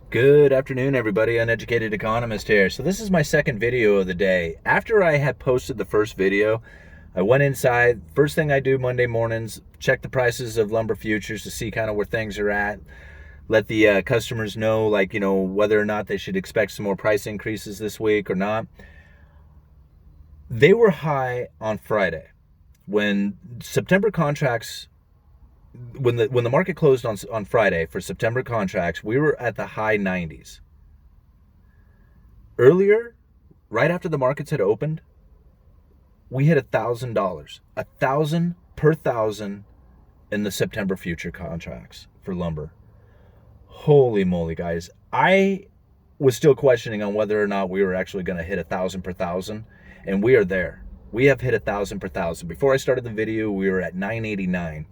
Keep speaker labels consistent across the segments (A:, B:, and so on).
A: Good afternoon, everybody. Uneducated Economist here. So this is my second video of the day. After I had posted the first video, I went inside. First thing I do Monday mornings, check the prices of lumber futures to see kind of where things are at. Let the customers know, whether or not they should expect some more price increases this week or not. They were high on Friday. When September contracts when the market closed on Friday for September contracts, we were at the high 90s. Earlier, right after the markets had opened, we hit $1,000, 1,000 per thousand in the September future contracts for lumber. Holy moly, guys! I was still questioning on whether or not we were actually going to hit 1,000 per thousand, and we are there. We have hit 1,000 per thousand. Before I started the video, we were at 989.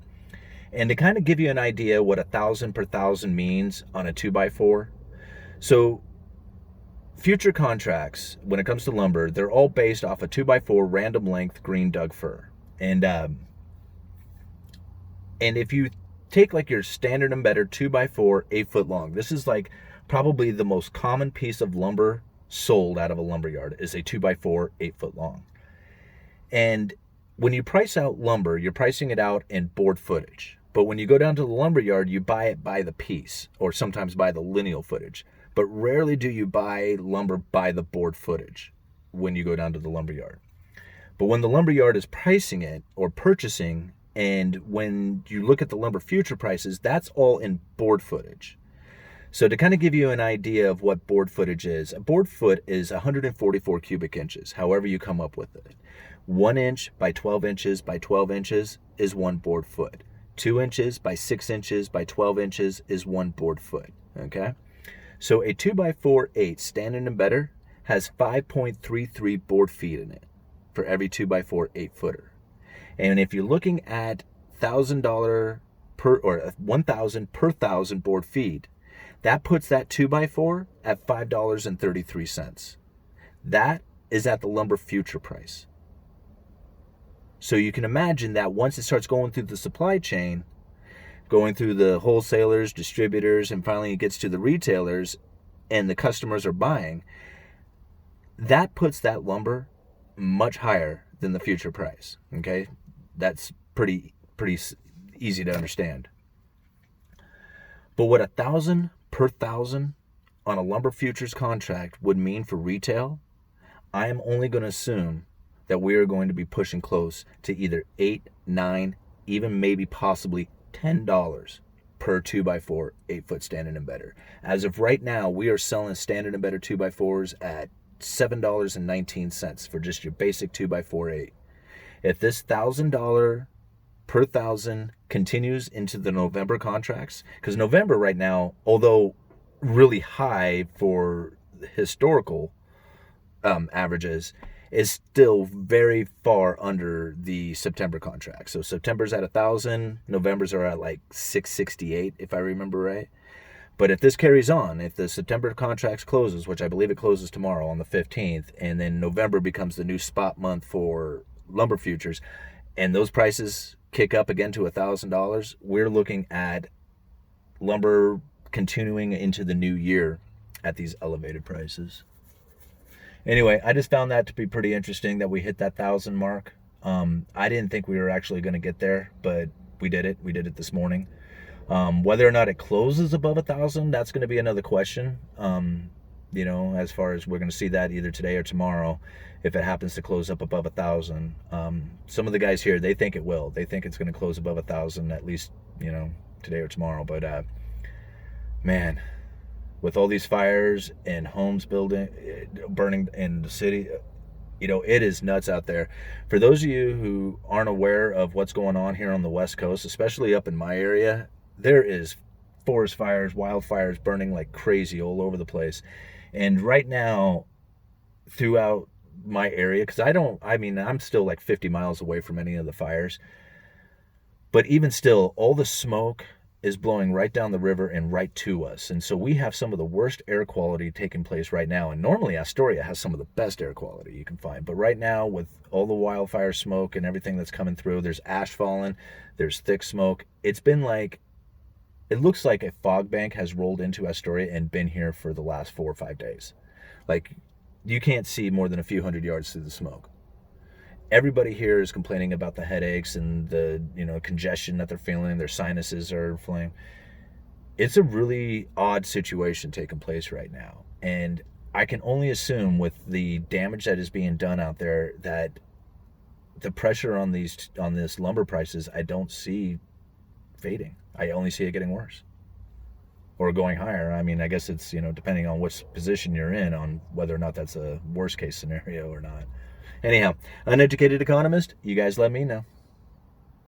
A: And to kind of give you an idea what 1,000 per thousand means on a 2x4, so future contracts, when it comes to lumber, they're all based off a 2x4 random length green Doug fir. And if you take like your standard and better 2x4 8 foot long, this is like probably the most common piece of lumber sold out of a lumber yard is a 2x4 8 foot long. And when you price out lumber, you're pricing it out in board footage. But when you go down to the lumber yard, you buy it by the piece or sometimes by the lineal footage. But rarely do you buy lumber by the board footage when you go down to the lumber yard. But when the lumber yard is pricing it or purchasing, and when you look at the lumber future prices, that's all in board footage. So to kind of give you an idea of what board footage is, a board foot is 144 cubic inches, however you come up with it. 1 inch by 12 inches by 12 inches is one board foot. 2 inches by 6 inches by 12 inches is one board foot, okay? So a 2x4 8 standard and better has 5.33 board feet in it for every 2x4 8 footer. And if you're looking at $1,000 per or 1,000 per thousand board feet, that puts that 2x4 at $5.33. That is at the lumber future price. So you can imagine that once it starts going through the supply chain, going through the wholesalers, distributors, and finally it gets to the retailers and the customers are buying, that puts that lumber much higher than the future price. Okay? That's pretty easy to understand. But what 1,000 per thousand on a lumber futures contract would mean for retail, I am only going to assume that we are going to be pushing close to either 8, 9, even maybe possibly $10 per 2x4 8 foot standard and better. As of right now, we are selling standard and better 2x4s at $7.19 for just your basic 2x4 8. If this $1,000 per thousand continues into the November contracts, because November right now, although really high for historical averages, is still very far under the September contract. So September's at 1,000, November's are at like 668, if I remember right. But if this carries on, if the September contracts closes, which I believe it closes tomorrow on the 15th, and then November becomes the new spot month for lumber futures, and those prices kick up again to $1,000, we're looking at lumber continuing into the new year at these elevated prices. Anyway, I just found that to be pretty interesting that we hit that 1,000 mark. I didn't think we were actually going to get there, but we did it. We did it this morning. Whether or not it closes above 1,000, that's going to be another question. As far as we're going to see that either today or tomorrow, if it happens to close up above 1,000. Some of the guys here, they think it will. They think it's going to close above 1,000 at least, today or tomorrow. But man, with all these fires and homes burning in the city, it is nuts out there. For those of you who aren't aware of what's going on here on the West Coast, especially up in my area, there is forest fires, wildfires burning like crazy all over the place. And right now, throughout my area, because I'm still like 50 miles away from any of the fires, but even still, all the smoke is blowing right down the river and right to us. And so we have some of the worst air quality taking place right now. And normally Astoria has some of the best air quality you can find. But right now, with all the wildfire smoke and everything that's coming through, there's ash falling, there's thick smoke. It's been like it looks like a fog bank has rolled into Astoria and been here for the last 4 or 5 days. Like, you can't see more than a few hundred yards through the smoke. Everybody here is complaining about the headaches and the congestion that they're feeling. Their sinuses are inflamed. It's a really odd situation taking place right now, and I can only assume with the damage that is being done out there that the pressure on this lumber prices, I don't see fading. I only see it getting worse or going higher. I mean, I guess it's depending on which position you're in on whether or not that's a worst case scenario or not. Anyhow, Uneducated Economist, you guys let me know.